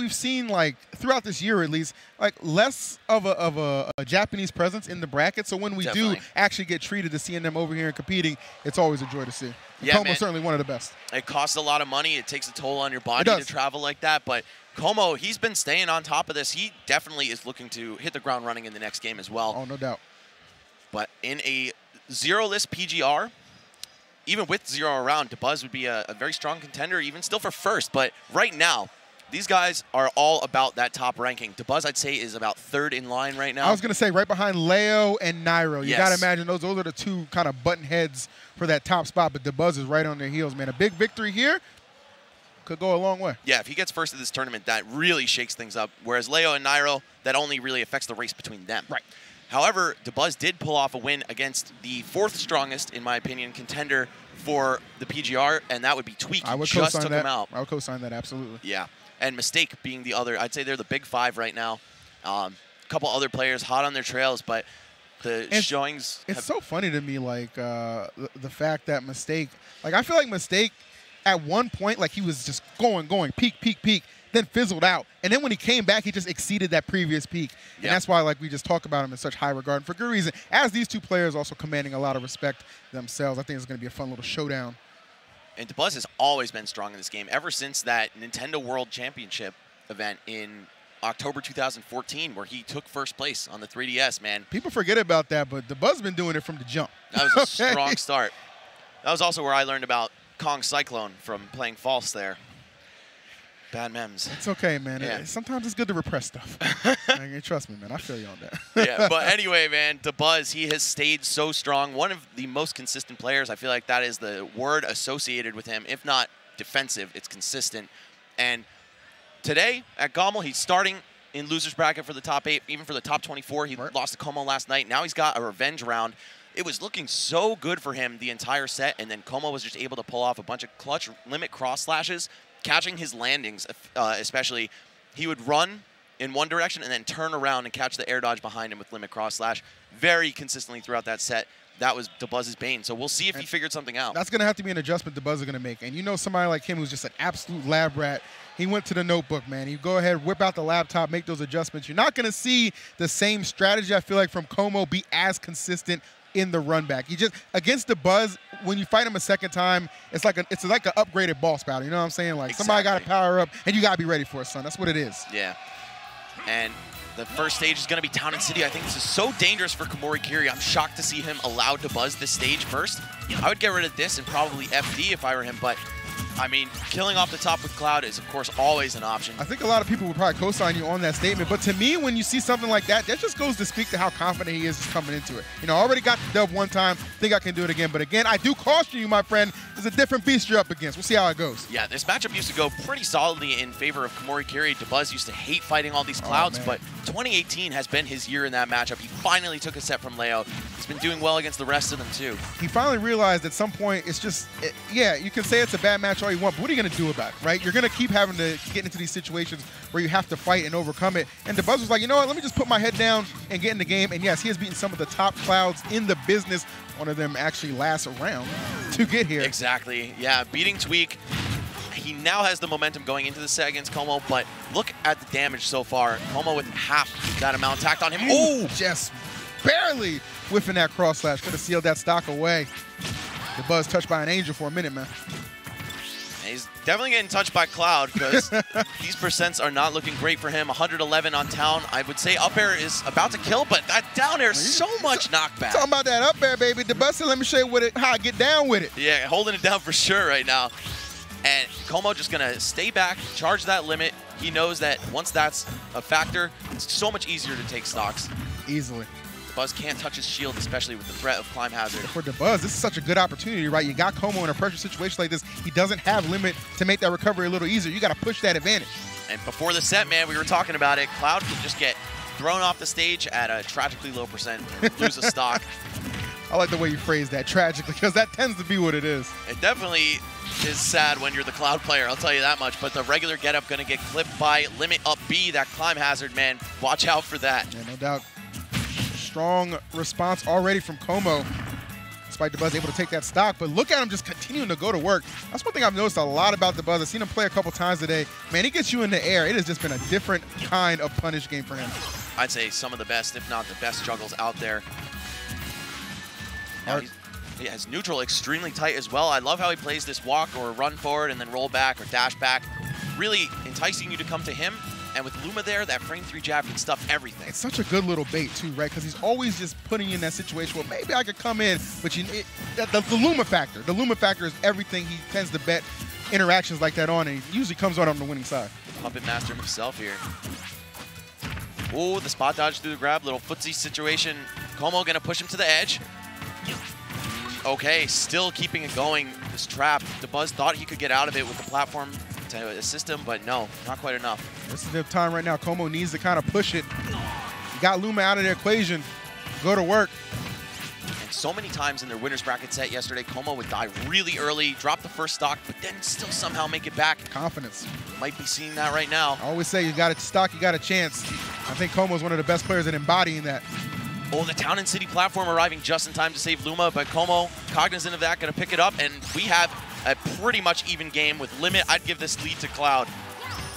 we've seen, like, throughout this year at least, like, less of a Japanese presence in the bracket. So when we do actually get treated to seeing them over here and competing, it's always a joy to see. Yeah, Komo's certainly one of the best. It costs a lot of money. It takes a toll on your body to travel like that. But Komo, he's been staying on top of this. He definitely is looking to hit the ground running in the next game as well. Oh, no doubt. But in a zero-list PGR, even with 0 around, Dabuz would be a very strong contender, even still for first. But right now, these guys are all about that top ranking. Dabuz, I'd say, is about 3rd in line right now. I was going to say right behind Leo and Nairo. You got to imagine those are the two kind of button heads for that top spot, but Dabuz is right on their heels, man. A big victory here could go a long way. Yeah, if he gets first of this tournament, that really shakes things up, whereas Leo and Nairo, that only really affects the race between them. Right. However, Dabuz did pull off a win against the 4th strongest, in my opinion, contender for the PGR, and that would be Tweak. I would just took that. him out. I would co-sign that, absolutely. Yeah, and Mistake being the other. I'd say they're the big 5 right now. A couple other players hot on their trails, but the showings. It's so funny to me, like, the fact that Mistake, like, I feel like Mistake at one point, like, he was just going, peak, then fizzled out. And then when he came back, he just exceeded that previous peak. And that's why, like, we just talk about him in such high regard. And for good reason. As these two players also commanding a lot of respect themselves, I think it's going to be a fun little showdown. And Dabuz has always been strong in this game, ever since that Nintendo World Championship event in October 2014, where he took first place on the 3DS, man. People forget about that, but Dabuz's been doing it from the jump. That was a strong start. That was also where I learned about Kong Cyclone from playing false there. Bad memes. It's okay, man. Yeah. Sometimes it's good to repress stuff. Trust me, man. I feel you on that. Yeah, but anyway, man, Dabuz, he has stayed so strong. One of the most consistent players. I feel like that is the word associated with him. If not defensive, it's consistent. And today at GOML, he's starting in loser's bracket for the top 8, even for the top 24. He lost to Como last night. Now he's got a revenge round. It was looking so good for him the entire set, and then Como was just able to pull off a bunch of clutch limit cross slashes, catching his landings, especially. He would run in one direction and then turn around and catch the air dodge behind him with limit cross slash very consistently throughout that set. That was Dabuz's bane. So we'll see if he figured something out. That's going to have to be an adjustment Dabuz is going to make. And you know somebody like him who's just an absolute lab rat. He went to the notebook, man. You go ahead, whip out the laptop, make those adjustments. You're not going to see the same strategy, I feel like, from Como be as consistent in the run back. You just, against Dabuz, when you fight him a second time, it's like an upgraded boss battle. You know what I'm saying? Like somebody got to power up, and you got to be ready for it, son. That's what it is. Yeah. And the first stage is going to be Town and City. I think this is so dangerous for Komorikiri. I'm shocked to see him allow Dabuz this stage first. I would get rid of this and probably FD if I were him, but I mean, killing off the top with Cloud is, of course, always an option. I think a lot of people would probably co-sign you on that statement, but to me, when you see something like that, that just goes to speak to how confident he is coming into it. You know, I already got the dub one time, think I can do it again, but again, I do caution you, my friend, there's a different beast you're up against. We'll see how it goes. Yeah, this matchup used to go pretty solidly in favor of Komorikiri. Dabuz used to hate fighting all these Clouds, but 2018 has been his year in that matchup. He finally took a set from Leo. He's been doing well against the rest of them, too. He finally realized at some point, it's just, yeah, you can say it's a bad match all you want, but what are you going to do about it, right? You're going to keep having to get into these situations where you have to fight and overcome it. And Dabuz was like, you know what, let me just put my head down and get in the game. And yes, he has beaten some of the top Clouds in the business. One of them actually last round to get here. Exactly. Yeah, beating Tweak. He now has the momentum going into the set against Como, but look at the damage so far. Como with half that amount tacked on him. Oh, just barely whiffing that cross slash. Could have sealed that stock away. Dabuz touched by an angel for a minute, man. He's definitely getting touched by Cloud because these percents are not looking great for him. 111 on Town. I would say up air is about to kill, but that down air is so much knockback. Talking about that up air, baby. Dabuz said, let me show you how I get down with it. Yeah, holding it down for sure right now. And Como just going to stay back, charge that limit. He knows that once that's a factor, it's so much easier to take stocks. Easily. Dabuz can't touch his shield, especially with the threat of Climb Hazard. For Dabuz, this is such a good opportunity, right? You got Como in a pressure situation like this. He doesn't have limit to make that recovery a little easier. You got to push that advantage. And before the set, man, we were talking about it. Cloud can just get thrown off the stage at a tragically low percent and lose a stock. I like the way you phrase that, tragically, because that tends to be what it is. It definitely is sad when you're the Cloud player, I'll tell you that much. But the regular getup going to get clipped by Limit Up B, that Climb Hazard, man. Watch out for that. Yeah, no doubt. Strong response already from Como. despite Dabuz able to take that stock. But look at him just continuing to go to work. That's one thing I've noticed a lot about Dabuz. I've seen him play a couple times today. Man, he gets you in the air. It has just been a different kind of punish game for him. I'd say some of the best, if not the best juggles out there. Now he has neutral extremely tight as well. I love how he plays this walk or run forward and then roll back or dash back, really enticing you to come to him. And with Luma there, that frame 3 jab can stuff everything. It's such a good little bait too, right? Because he's always just putting you in that situation where maybe I could come in, but the Luma factor. The Luma factor is everything. He tends to bet interactions like that on, and he usually comes on the winning side. Puppet master himself here. Oh, the spot dodge through the grab, little footsie situation. Komo gonna push him to the edge. Okay, still keeping it going, this trap. Dabuz thought he could get out of it with the platform to assist him, but no, not quite enough. This is the time right now. Komo needs to kind of push it. He got Luma out of the equation. Go to work. And so many times in their winner's bracket set yesterday, Komo would die really early, drop the first stock, but then still somehow make it back. Confidence. Might be seeing that right now. I always say you got a stock, you got a chance. I think Komo is one of the best players at embodying that. Oh, the Town and City platform arriving just in time to save Luma, but Komo, cognizant of that, going to pick it up, and we have a pretty much even game with limit. I'd give this lead to Cloud.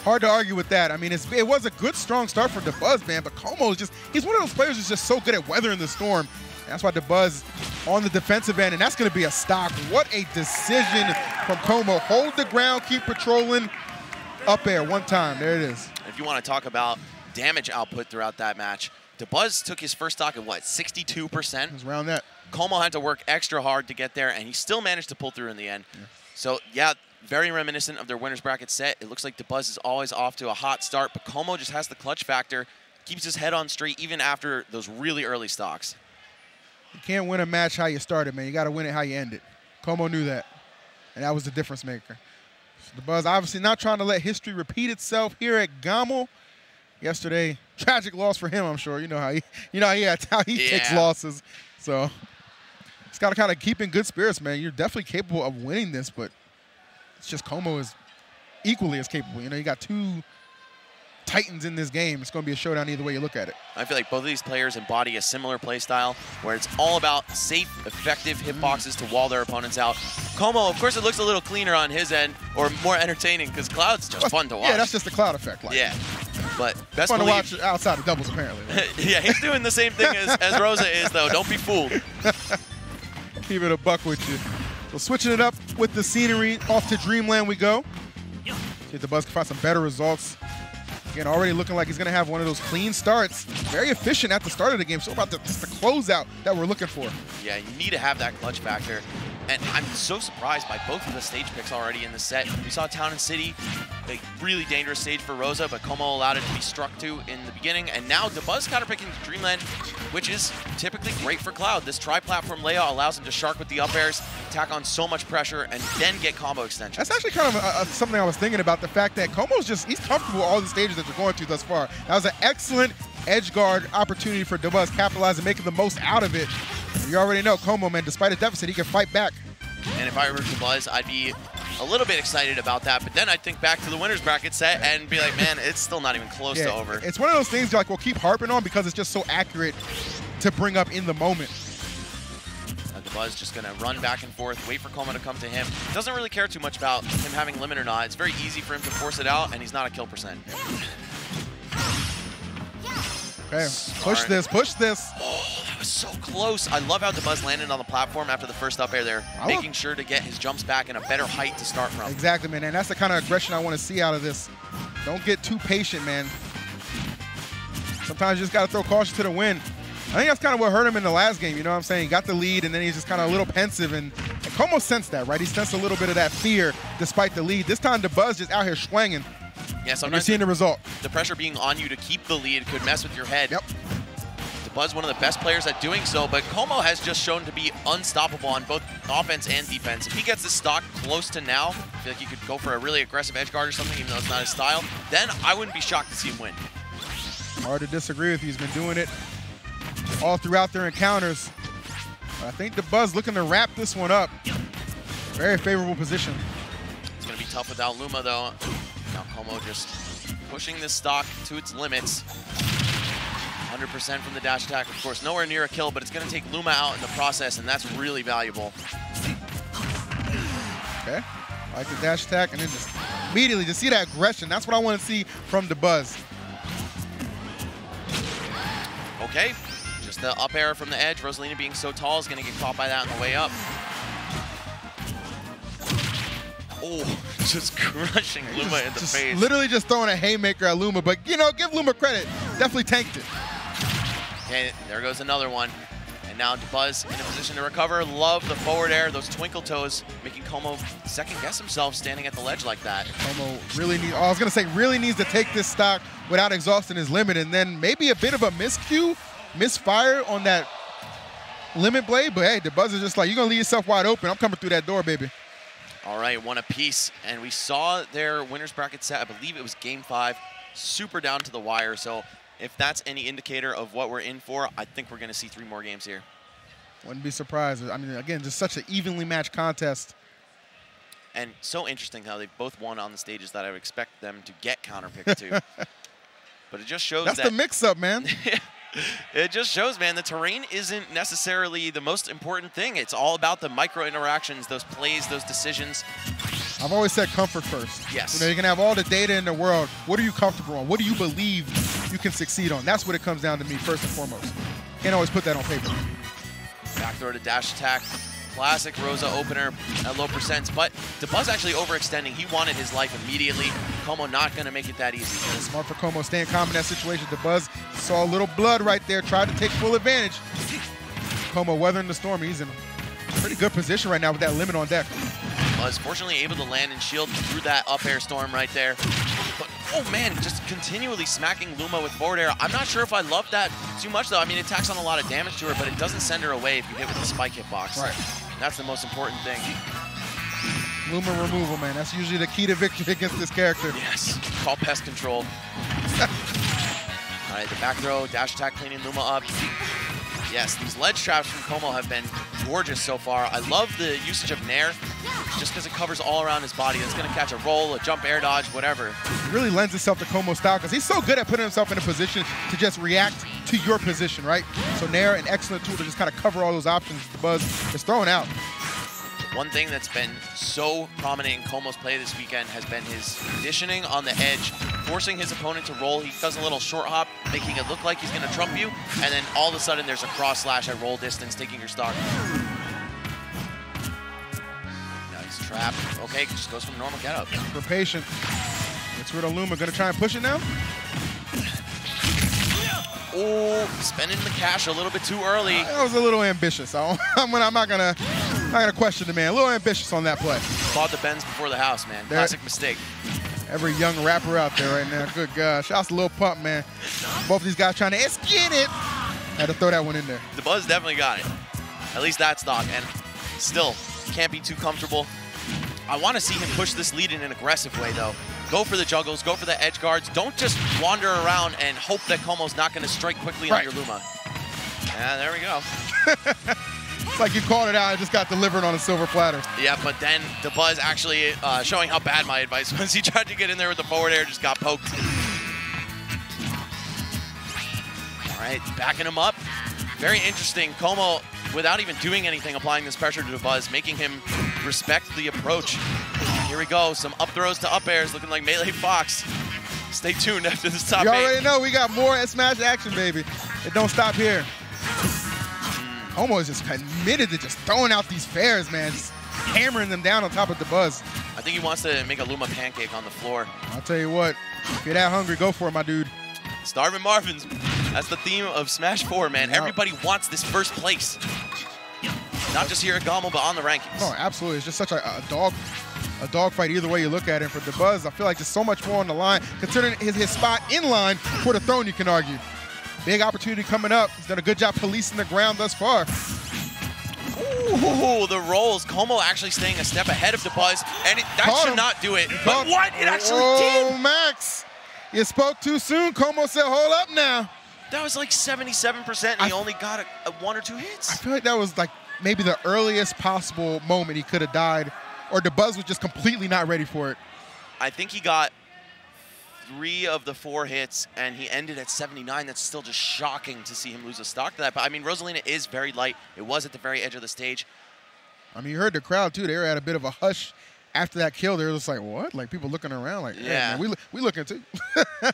Hard to argue with that. I mean, it was a good, strong start for Dabuz, man, but Komo is he's one of those players who's just so good at weathering the storm. And that's why Dabuz on the defensive end, and that's going to be a stock. What a decision from Komo. Hold the ground, keep patrolling. Up air, one time. There it is. If you want to talk about damage output throughout that match, Dabuz took his first stock at what, 62%? It was around that. Komo had to work extra hard to get there, and he still managed to pull through in the end. Yeah. So, yeah, very reminiscent of their winner's bracket set. It looks like Dabuz is always off to a hot start, but Komo just has the clutch factor, keeps his head on straight even after those really early stocks. You can't win a match how you started, man. You got to win it how you end it. Komo knew that, and that was the difference maker. So Dabuz obviously not trying to let history repeat itself here at GOML. Yesterday, tragic loss for him, I'm sure. You know how he takes losses. So it's got to kind of keep in good spirits, man. You're definitely capable of winning this, but it's just Komo is equally as capable. You know, you got two titans in this game. It's going to be a showdown either way you look at it. I feel like both of these players embody a similar play style where it's all about safe, effective hitboxes to wall their opponents out. Komo, of course, it looks a little cleaner on his end, or more entertaining, because Cloud's just fun to watch. Yeah, that's just the Cloud effect. Like. Yeah, but best fun to watch outside of doubles, apparently. Right? Yeah, he's doing the same thing as Rosa is, though. Don't be fooled. Keep it a buck with you. So switching it up with the scenery, off to Dreamland we go. See if Dabuz can find some better results. Again, already looking like he's going to have one of those clean starts. Very efficient at the start of the game. So about just the closeout that we're looking for. Yeah, you need to have that clutch factor. And I'm so surprised by both of the stage picks already in the set. We saw Town and City, a really dangerous stage for Rosa, but Komo allowed it to be struck to in the beginning. And now Dabuz counterpicking Dreamland, which is typically great for Cloud. This tri-platform layout allows him to shark with the up airs, tack on so much pressure, and then get combo extensions. That's actually kind of something I was thinking about, the fact that Komo's he's comfortable with all the stages that they're going to thus far. That was an excellent edge guard opportunity for Dabuz, capitalizing, making the most out of it. You already know Komo, man, despite a deficit, he can fight back. And if I were Dabuz, I'd be a little bit excited about that, but then I'd think back to the winner's bracket set and be like, man, it's still not even close to over. It's one of those things we'll keep harping on because it's just so accurate to bring up in the moment. Dabuz just going to run back and forth, wait for Komo to come to him. Doesn't really care too much about him having limit or not. It's very easy for him to force it out, and he's not a kill percent. Okay, push this, push this. Oh, that was so close. I love how Dabuz landed on the platform after the first up air there, making sure to get his jumps back in a better height to start from. Exactly, man, and that's the kind of aggression I want to see out of this. Don't get too patient, man. Sometimes you just got to throw caution to the wind. I think that's kind of what hurt him in the last game, you know what I'm saying? He got the lead, and then he's just kind of a little pensive, and Komo sensed that, right? He sensed a little bit of that fear despite the lead. This time, Dabuz just out here swinging. Yeah, sometimes you're seeing the result. The pressure being on you to keep the lead could mess with your head. Yep. Dabuz, one of the best players at doing so, but Komo has just shown to be unstoppable on both offense and defense. If he gets this stock close to now, I feel like he could go for a really aggressive edge guard or something, even though it's not his style, then I wouldn't be shocked to see him win. Hard to disagree with you. He's been doing it all throughout their encounters. But I think Dabuz looking to wrap this one up. Very favorable position. It's going to be tough without Luma, though. Now Komo just pushing this stock to its limits. 100% from the dash attack. Of course, nowhere near a kill, but it's going to take Luma out in the process, and that's really valuable. Okay. I like the dash attack, and then just immediately just see that aggression. That's what I want to see from Dabuz. Okay. Just the up air from the edge. Rosalina being so tall is going to get caught by that on the way up. Oh, just crushing Luma in the face. Literally just throwing a haymaker at Luma, but, you know, give Luma credit. Definitely tanked it. Okay, there goes another one. And now Dabuz in a position to recover. Love the forward air, those twinkle toes, making Como second guess himself standing at the ledge like that. Como really needs, I was going to say, really needs to take this stock without exhausting his limit, and then maybe a bit of a miscue, misfire on that limit blade, but hey, Dabuz is just like, you're going to leave yourself wide open. I'm coming through that door, baby. All right, one apiece, and we saw their winner's bracket set. I believe it was Game 5, super down to the wire. So if that's any indicator of what we're in for, I think we're going to see 3 more games here. Wouldn't be surprised. I mean, again, just such an evenly matched contest. And so interesting how they both won on the stages that I would expect them to get counterpicked to. But it just shows that's the mix-up, man. It just shows, man, the terrain isn't necessarily the most important thing. It's all about the micro interactions, those plays, those decisions. I've always said comfort first. Yes. You know, you can have all the data in the world. What are you comfortable on? What do you believe you can succeed on? That's what it comes down to me, first and foremost. Can't always put that on paper. Back throw to dash attack. Classic Rosa opener at low percents, but Dabuz actually overextending. He wanted his life immediately. Como not going to make it that easy. Smart for Como, staying calm in that situation. Dabuz saw a little blood right there, tried to take full advantage. Como weathering the storm. He's in a pretty good position right now with that limit on deck. Was fortunately able to land and shield through that up air storm right there. But, oh man, just continually smacking Luma with forward air. I'm not sure if I love that too much though. I mean, it tacks on a lot of damage to her, but it doesn't send her away if you hit with the spike hitbox. Right. That's the most important thing. Luma removal, man. That's usually the key to victory against this character. Yes, call pest control. All right, the back throw, dash attack cleaning Luma up. Yes, these ledge traps from Como have been gorgeous so far. I love the usage of Nair, just because it covers all around his body. It's going to catch a roll, a jump air dodge, whatever. It really lends itself to Como style because he's so good at putting himself in a position to just react to your position, right? So Nair, an excellent tool to just kind of cover all those options Dabuz is throwing out. One thing that's been so prominent in Como's play this weekend has been his conditioning on the edge, forcing his opponent to roll. He does a little short hop, making it look like he's going to trump you, and then all of a sudden there's a cross slash at roll distance, taking your stock. Nice trap. Okay, just goes from normal get up. We're patient. Gets rid of Luma. Going to try and push it now? Oh, spending the cash a little bit too early. That was a little ambitious. I'm not gonna question the man. A little ambitious on that play. Bought the Benz before the house, man. Classic mistake. Every young rapper out there right now. Good gosh. Shouts to Lil Pump, man. Both of these guys trying to get it. Had to throw that one in there. Dabuz definitely got it. At least that stock. And still, can't be too comfortable. I want to see him push this lead in an aggressive way, though. Go for the juggles, go for the edge guards. Don't just wander around and hope that Como's not going to strike quickly on your Luma. Yeah, there we go. It's like you called it out, I just got delivered on a silver platter. Yeah, but then Dabuz actually showing how bad my advice was. He tried to get in there with the forward air, just got poked. All right, backing him up. Very interesting. Como, without even doing anything, applying this pressure to Dabuz, making him respect the approach. Here we go, some up throws to up airs, looking like Melee Fox. Stay tuned after this top 8. You already know we got more Smash action, baby. It don't stop here. Como is just committed to just throwing out these fairs, man. Just hammering them down on top of Dabuz. I think he wants to make a Luma pancake on the floor. I'll tell you what, if you're that hungry, go for it, my dude. Starvin' Marvin's. That's the theme of Smash 4, man. Yep. Everybody wants this first place. Not just here at GOML, but on the rankings. No, absolutely. It's just such a dogfight either way you look at it. For Dabuz, I feel like there's so much more on the line, considering his spot in line for the throne, you can argue. Big opportunity coming up. He's done a good job policing the ground thus far. Ooh, the rolls. Como actually staying a step ahead of Dabuz, and that should not do it. But what? It actually did. Oh, Max. You spoke too soon. Como said, hold up now. That was like 77%, and he only got a 1 or 2 hits. I feel like that was like maybe the earliest possible moment he could have died, or Dabuz was just completely not ready for it. I think he got 3 of the 4 hits, and he ended at 79. That's still just shocking to see him lose a stock to that. But, I mean, Rosalina is very light. It was at the very edge of the stage. I mean, you heard the crowd, too. They were at a bit of a hush after that kill. They were just like, what? Like, people looking around like, yeah, man, we looking, too. Well,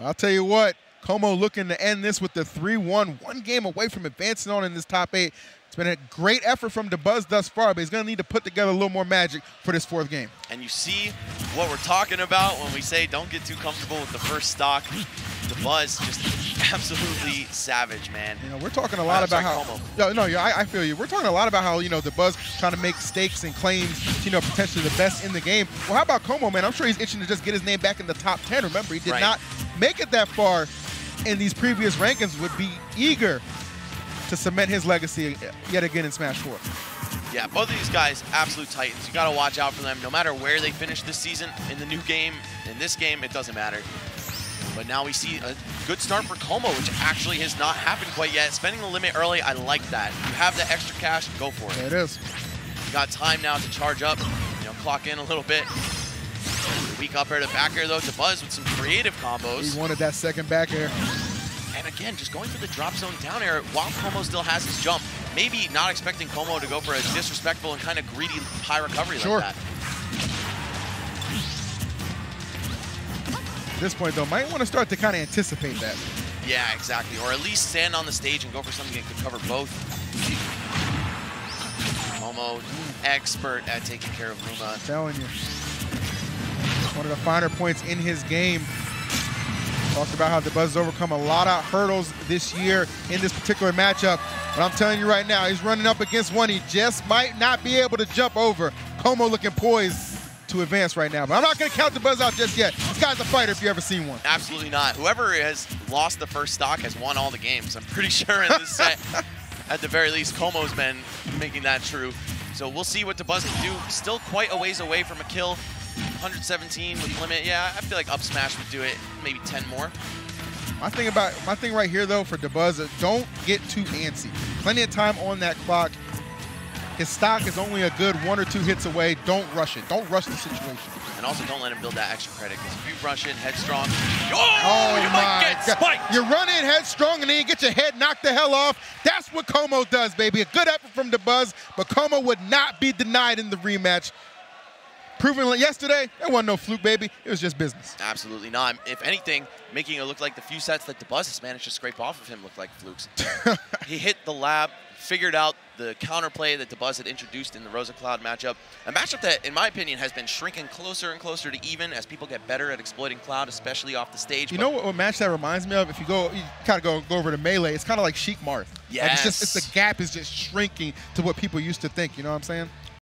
I'll tell you what. Como looking to end this with the 3-1, 1 game away from advancing on in this top 8. It's been a great effort from Dabuz thus far, but he's going to need to put together a little more magic for this 4th game. And you see what we're talking about when we say don't get too comfortable with the first stock. Dabuz just absolutely savage, man. You know, we're talking a lot about how I feel you. We're talking a lot about how, you know, Dabuz trying to make stakes and claims, you know, potentially the best in the game. Well, how about Como, man? I'm sure he's itching to just get his name back in the top 10. Remember, he did not make it that far in these previous rankings. Would be eager to cement his legacy yet again in Smash 4. Yeah, both of these guys, absolute titans. You got to watch out for them. No matter where they finish this season, in the new game, in this game, it doesn't matter. But now we see a good start for Como, which actually has not happened quite yet. Spending the limit early, I like that. You have the extra cash, go for it. There it is. You got time now to charge up, you know, clock in a little bit. Weak up air to back air, though, Dabuz with some creative combos. He wanted that second back air. And again, just going for the drop zone down air while Como still has his jump. Maybe not expecting Como to go for a disrespectful and kind of greedy high recovery like that. At this point, though, might want to start to kind of anticipate that. Yeah, exactly. Or at least stand on the stage and go for something that could cover both. Como, expert at taking care of Luma. I'm telling you. One of the finer points in his game. Talked about how Dabuz has overcome a lot of hurdles this year in this particular matchup. But I'm telling you right now, he's running up against one he just might not be able to jump over. Como looking poised to advance right now. But I'm not going to count Dabuz out just yet. This guy's a fighter if you ever seen one. Absolutely not. Whoever has lost the first stock has won all the games. I'm pretty sure in this set, at the very least, Como's been making that true. So we'll see what Dabuz can do. Still quite a ways away from a kill. 117 with limit. Yeah, I feel like up smash would do it. Maybe 10 more. My thing right here though for Dabuz is don't get too antsy. Plenty of time on that clock. His stock is only a good 1 or 2 hits away. Don't rush it. Don't rush the situation. And also don't let him build that extra credit, because if you rush in headstrong, you my might get spiked. You run in headstrong and then you get your head knocked the hell off. That's what Como does, baby. A good effort from Dabuz, but Como would not be denied in the rematch. Proving yesterday, there wasn't no fluke, baby. It was just business. Absolutely not. If anything, making it look like the few sets that Dabuz has managed to scrape off of him look like flukes. He hit the lab, figured out the counterplay that Dabuz had introduced in the Rosa Cloud matchup. A matchup that, in my opinion, has been shrinking closer and closer to even as people get better at exploiting Cloud, especially off the stage. You know what match that reminds me of? If you kind of go over to Melee, it's kind of like Sheik Marth. Yes. Like the gap is just shrinking to what people used to think. You know what I'm saying?